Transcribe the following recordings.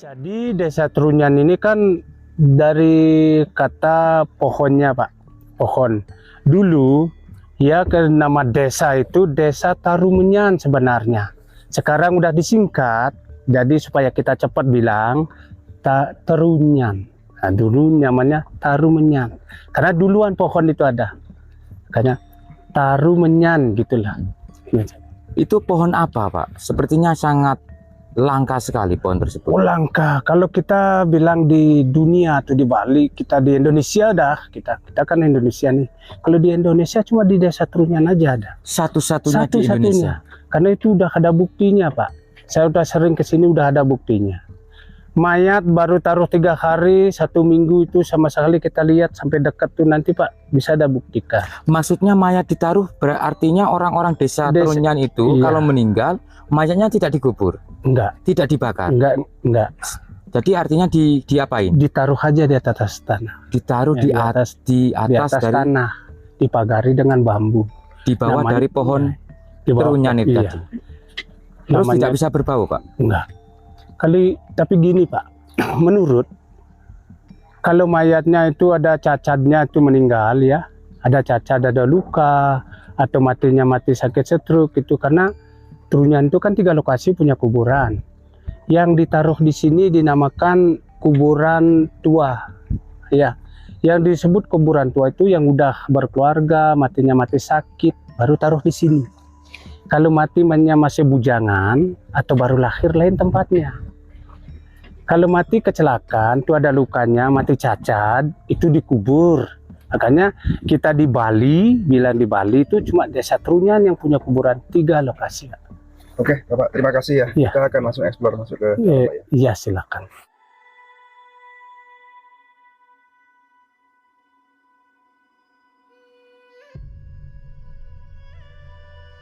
Jadi Desa Trunyan ini kan dari kata pohonnya, Pak. Pohon. Dulu ya ke nama desa itu Desa Tarumenyan sebenarnya. Sekarang udah disingkat, jadi supaya kita cepat bilang Trunyan. Nah, dulu namanya Tarumenyan. Karena duluan pohon itu ada. Makanya Tarumenyan gitulah. Itu pohon apa, Pak? Sepertinya sangat langka sekali pohon tersebut. Oh, langka. Kalau kita bilang di dunia atau di Bali, kita di Indonesia dah. Kita kan Indonesia nih. Kalau di Indonesia cuma di Desa Trunyan aja ada. Satu-satunya di Indonesia. Karena itu udah ada buktinya, Pak. Saya udah sering kesini udah ada buktinya. Mayat baru taruh 3 hari, 1 minggu itu sama sekali kita lihat sampai dekat tuh nanti, Pak, bisa ada buktikan. Maksudnya mayat ditaruh berartinya orang-orang desa Trunyan itu iya. Kalau meninggal mayatnya tidak dikubur, Enggak, tidak dibakar. enggak. Jadi artinya diapain? Ditaruh aja di atas tanah. Ditaruh Ya, di atas dari tanah, dipagari dengan bambu. di bawah Namanya, dari pohon di bawah, Trunyan itu iya. tadi. Terus Namanya, tidak bisa berbau, Pak? enggak. Tapi gini, Pak, menurut kalau mayatnya itu ada cacatnya itu meninggal ya, ada cacat, ada luka, atau matinya mati sakit stroke itu karena Trunyan itu kan 3 lokasi punya kuburan. Yang ditaruh di sini dinamakan kuburan tua, ya. Yang disebut kuburan tua itu yang udah berkeluarga, matinya mati sakit, baru taruh di sini. Kalau matinya masih bujangan atau baru lahir lain tempatnya. Kalau mati kecelakaan, itu ada lukanya, mati cacat, itu dikubur. Makanya kita di Bali, bilang di Bali itu cuma Desa Trunyan yang punya kuburan 3 lokasi. Oke, Bapak, terima kasih ya. Ya. Kita akan langsung explore masuk ke dalam, Pak, ya. Iya, silakan.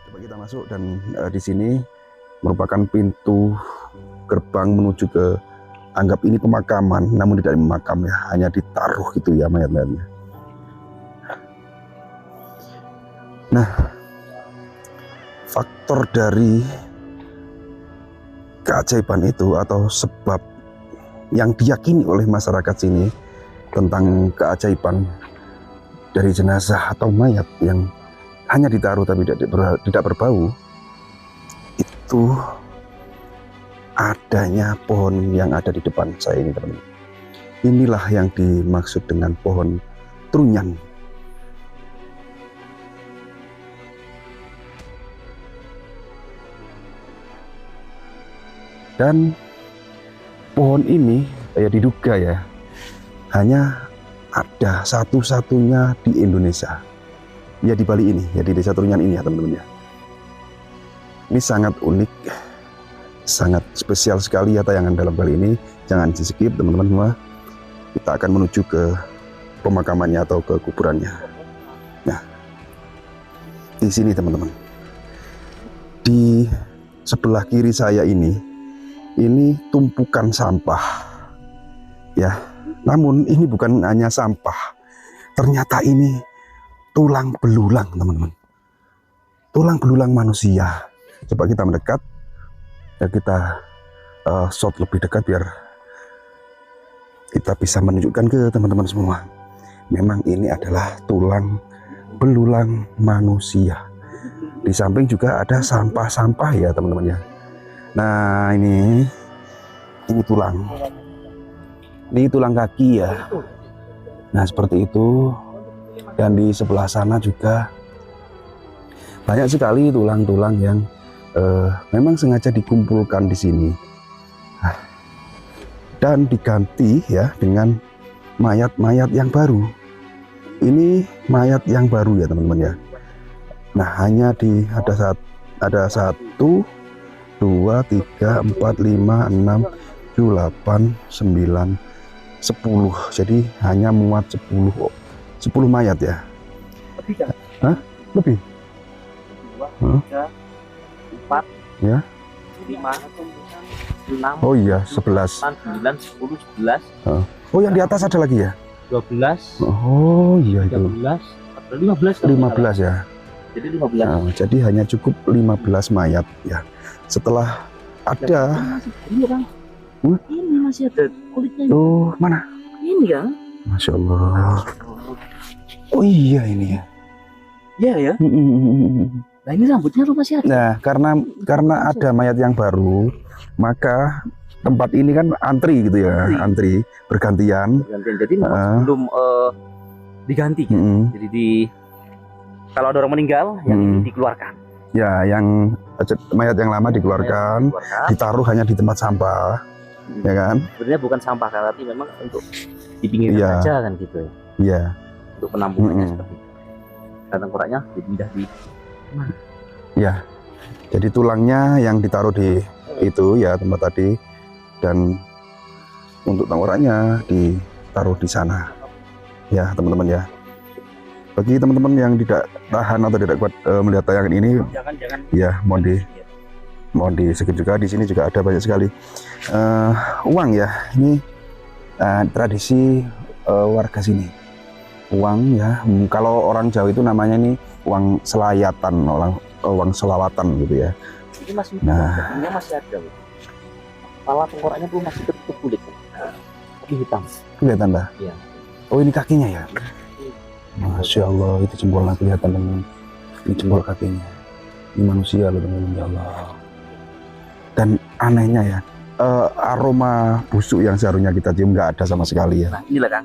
Coba kita masuk dan di sini merupakan pintu gerbang menuju ke, anggap ini pemakaman, namun tidak memakam ya, hanya ditaruh gitu ya mayat-mayatnya. Nah, faktor dari keajaiban itu atau sebab yang diyakini oleh masyarakat sini tentang keajaiban dari jenazah atau mayat yang hanya ditaruh tapi tidak berbau, itu adanya pohon yang ada di depan saya ini, teman-teman. Inilah yang dimaksud dengan pohon Trunyan. Dan pohon ini diduga ya hanya ada satu-satunya di Indonesia. Ya di Bali ini, ya di Desa Trunyan ini ya teman-teman ya. Ini sangat unik, sangat spesial sekali ya tayangan dalam kali ini. Jangan di skip teman-teman semua. Kita akan menuju ke pemakamannya atau ke kuburannya. Nah, di sini teman-teman. Di sebelah kiri saya ini tumpukan sampah. Ya, namun ini bukan hanya sampah. Ternyata ini tulang belulang, teman-teman. Tulang belulang manusia. Coba kita mendekat. Ya, kita shot lebih dekat biar kita bisa menunjukkan ke teman-teman semua. Memang ini adalah tulang belulang manusia. Di samping juga ada sampah-sampah ya teman-teman ya. Nah ini tulang. Ini tulang kaki ya. Nah seperti itu. Dan di sebelah sana juga banyak sekali tulang-tulang yang memang sengaja dikumpulkan di sini. Nah, dan diganti ya dengan mayat-mayat yang baru. Ini mayat yang baru ya teman-teman ya. Nah hanya ada 1, 2, 3, 4, 5, 6, 7, 8, 9, 10. Jadi hanya muat 10 mayat ya. Lebih kan? Hah? Lebih? 2, 3, 4, ya? 5, 6, Oh iya 11. 9, 10, 11, Oh yang di atas ada lagi ya? 12, Oh iya itu 13, 15 15 ya. Jadi 15. Nah, jadi hanya cukup 15 mayat ya. Setelah ada Ini masih ada kulitnya. Oh, mana? Ini ya. Masya Allah. Oh iya ini ya. Iya ya. Nah ini rambutnya tuh masih ada. Nah, karena ada mayat yang baru, maka tempat ini kan antri gitu ya, antri bergantian. Jadi belum diganti. Jadi kalau ada orang meninggal, yang ini dikeluarkan. Ya, yang mayat yang lama dikeluarkan, ditaruh hanya di tempat sampah, ya kan? Sebenarnya bukan sampah kan, tapi memang untuk di pinggir aja kan gitu. Iya. Untuk penampungannya seperti itu. Dan tengkoraknya dipindah di mana? Ya. Jadi tulangnya yang ditaruh di itu ya tempat tadi, dan untuk tengkoraknya ditaruh di sana. Ya, teman-teman ya. Bagi teman-teman yang tidak tahan atau tidak kuat melihat tayangan ini, jangan ya mohon di skip juga. Di sini juga ada banyak sekali uang ya. Ini tradisi warga sini. Uang ya. Kalau orang Jawa itu namanya ini uang selayatan, uang selawatan gitu ya. Ini masih Nah, masih ada. Kepala tengkoraknya tuh masih tertutup kulit. Tapi hitam. kelihatan lah. Iya. Oh ini kakinya ya. Masya Allah, itu jempolnya kelihatan teman. Ini jempol kakinya. Ini manusia loh teman-teman, ya Allah. Dan anehnya ya, aroma busuk yang seharusnya kita cium nggak ada sama sekali ya. Nah inilah kan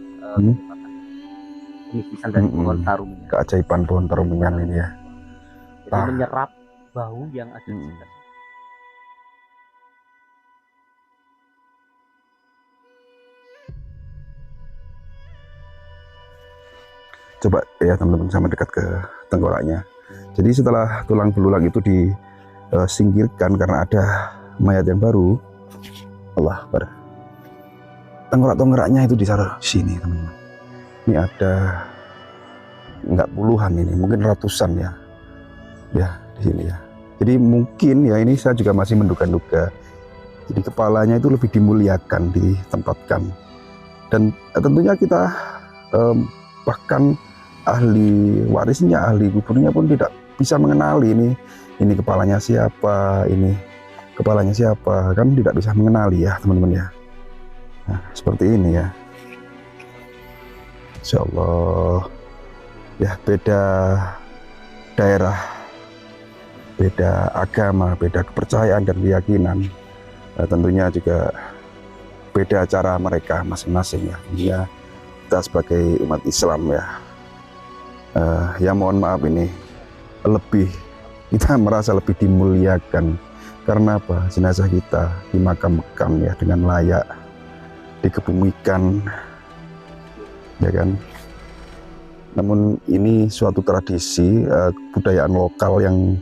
pemikisan dari pohon tarumenyan. Keajaiban pohon tarumenyan ini ya. Jadi menyerap bau yang ada di sekitar. Coba ya teman-teman sama dekat ke tengkoraknya. Jadi setelah tulang belulang itu disingkirkan karena ada mayat yang baru, Allah Akbar. Tengkorak-tengkoraknya itu ditaruh sini teman-teman. Ini ada nggak puluhan ini, mungkin ratusan ya. Ya di sini ya. Jadi mungkin ya ini saya juga masih menduga-duga. Jadi kepalanya itu lebih dimuliakan, ditempatkan. Dan tentunya kita bahkan ahli warisnya, ahli kuburnya pun tidak bisa mengenali ini kepalanya siapa, ini kepalanya siapa, kan tidak bisa mengenali ya teman-teman ya. Nah, seperti ini ya. Insya Allah ya, beda daerah, beda agama, beda kepercayaan dan keyakinan, tentunya juga beda cara mereka masing-masing ya. Ya kita sebagai umat Islam ya, ya mohon maaf ini kita merasa lebih dimuliakan karena apa? Jenazah kita dimakamkan ya dengan layak, dikebumikan, ya kan. Namun ini suatu tradisi kebudayaan lokal yang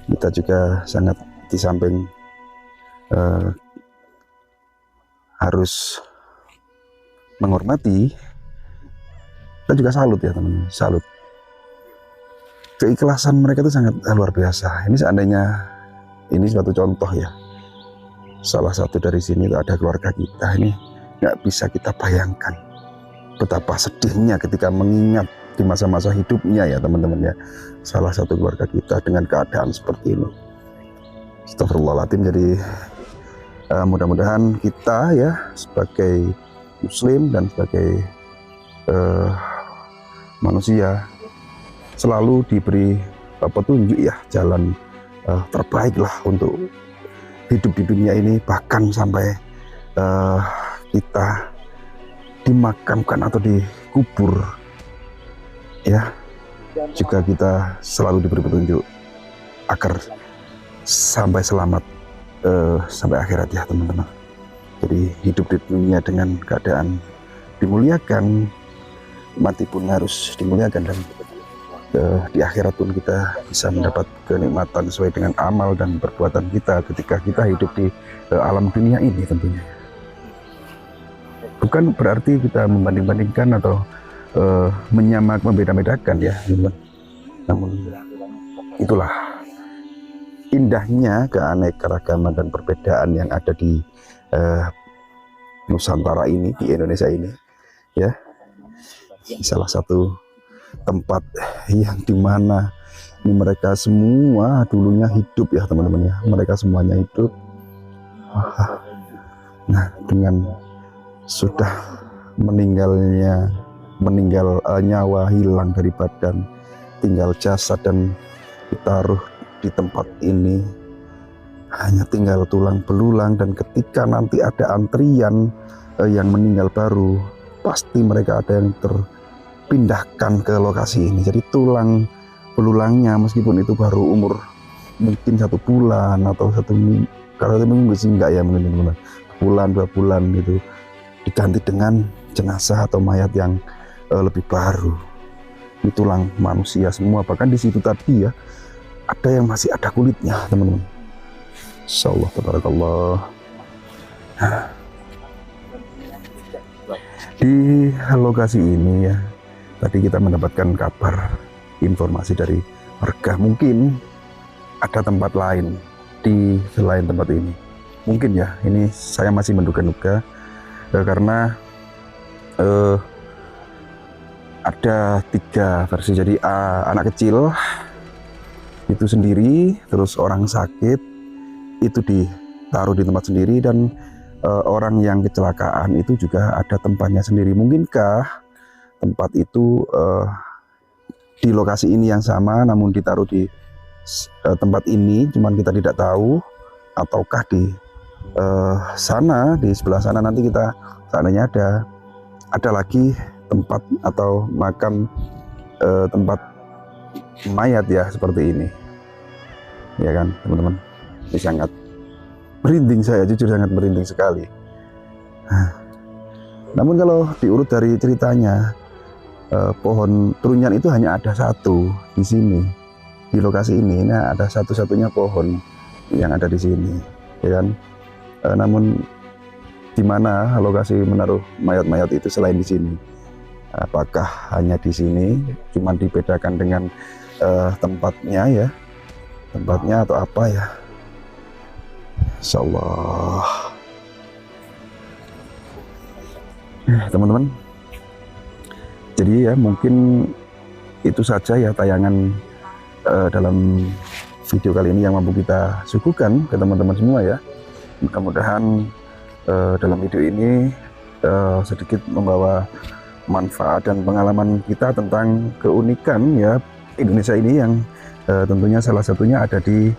kita juga sangat di samping harus menghormati, kita juga salut ya teman-teman, salut. Keikhlasan mereka itu sangat luar biasa. Ini seandainya ini suatu contoh ya, salah satu dari sini itu ada keluarga kita, ini nggak bisa kita bayangkan betapa sedihnya ketika mengingat di masa-masa hidupnya ya teman-teman ya, salah satu keluarga kita dengan keadaan seperti ini. Astagfirullahaladzim. Jadi mudah-mudahan kita ya sebagai muslim dan sebagai manusia selalu diberi petunjuk ya, jalan terbaik lah untuk hidup di dunia ini, bahkan sampai kita dimakamkan atau dikubur ya, juga kita selalu diberi petunjuk agar sampai selamat sampai akhirat ya teman-teman. Jadi hidup di dunia dengan keadaan dimuliakan, mati pun harus dimuliakan, dan di akhirat pun kita bisa mendapat kenikmatan sesuai dengan amal dan perbuatan kita ketika kita hidup di alam dunia ini tentunya. Bukan berarti kita membanding-bandingkan atau membeda-bedakan ya, namun itulah indahnya keanekaragaman dan perbedaan yang ada di Nusantara ini, di Indonesia ini ya. Salah satu tempat yang dimana ini mereka semua dulunya hidup ya teman-teman ya, mereka semuanya hidup Nah, dengan sudah meninggal nyawa hilang dari badan, tinggal jasad dan ditaruh di tempat ini, hanya tinggal tulang belulang. Dan ketika nanti ada antrian yang meninggal baru, pasti mereka ada yang terpindahkan ke lokasi ini. Jadi tulang belulangnya meskipun itu baru umur mungkin 1 bulan atau 1 minggu, kalau 1 minggu sih enggak ya, mungkin teman-teman, bulan 2 bulan gitu, diganti dengan jenazah atau mayat yang lebih baru. Ini tulang manusia semua, bahkan di situ tadi ya ada yang masih ada kulitnya, teman-teman. Insyaallah, tabarakallah. Di lokasi ini ya, tadi kita mendapatkan kabar, informasi dari warga, mungkin ada tempat lain di selain tempat ini. Mungkin ya, ini saya masih menduga-duga karena ada 3 versi. Jadi anak kecil itu sendiri, terus orang sakit itu ditaruh di tempat sendiri, dan orang yang kecelakaan itu juga ada tempatnya sendiri. Mungkinkah tempat itu di lokasi ini yang sama namun ditaruh di tempat ini, cuman kita tidak tahu, ataukah di sana, di sebelah sana nanti kita seandainya ada lagi tempat atau makam tempat mayat ya seperti ini, ya kan teman-teman. Ini sangat merinding, saya jujur sangat merinding sekali. Namun kalau diurut dari ceritanya, pohon trunyan itu hanya ada 1 di sini, di lokasi ini. Nah, ada satu-satunya pohon yang ada di sini, ya kan. Namun di mana lokasi menaruh mayat-mayat itu selain di sini? Apakah hanya di sini, cuman dibedakan dengan tempatnya atau apa ya? Insyaallah. Teman-teman, jadi ya mungkin itu saja ya tayangan dalam video kali ini yang mampu kita suguhkan ke teman-teman semua ya. Mudah-mudahan dalam video ini sedikit membawa manfaat dan pengalaman kita tentang keunikan ya Indonesia ini, yang tentunya salah satunya ada di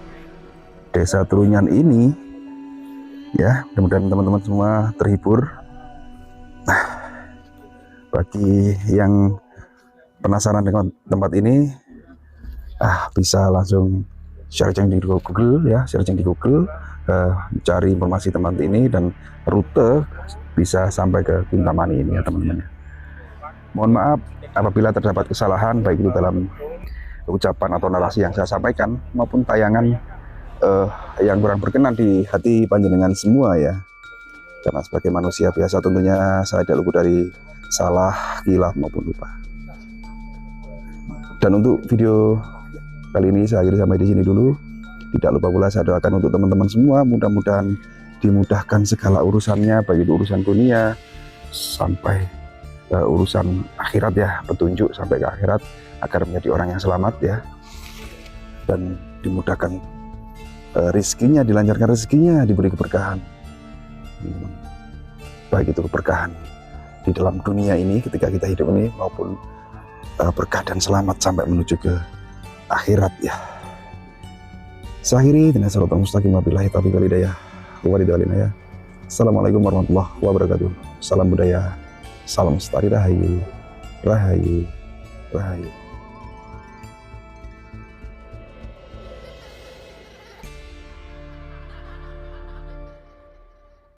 Desa Trunyan ini ya. Mudah-mudahan teman-teman semua terhibur. Bagi yang penasaran dengan tempat ini, bisa langsung searching di Google ya, searching di Google, cari informasi tempat ini dan rute bisa sampai ke Kintamani ini ya teman-teman. Mohon maaf apabila terdapat kesalahan, baik itu dalam ucapan atau narasi yang saya sampaikan maupun tayangan yang kurang berkenan di hati panjenengan semua ya. Karena sebagai manusia biasa tentunya saya tidak luput dari salah, khilaf maupun lupa. Dan untuk video kali ini saya akhiri sampai di sini dulu. Tidak lupa pula saya doakan untuk teman-teman semua, mudah-mudahan dimudahkan segala urusannya, baik itu urusan dunia sampai urusan akhirat ya, petunjuk sampai ke akhirat agar menjadi orang yang selamat ya, dan dimudahkan rezekinya, dilancarkan rezekinya, diberi keberkahan, baik itu keberkahan di dalam dunia ini ketika kita hidup ini maupun berkah dan selamat sampai menuju ke akhirat ya. Saya akhiri dengan sholatul mustaqim wabillahi taufiq wal hidayah. Assalamualaikum warahmatullahi wabarakatuh. Salam budaya, salam lestari, rahayu, rahayu, rahayu.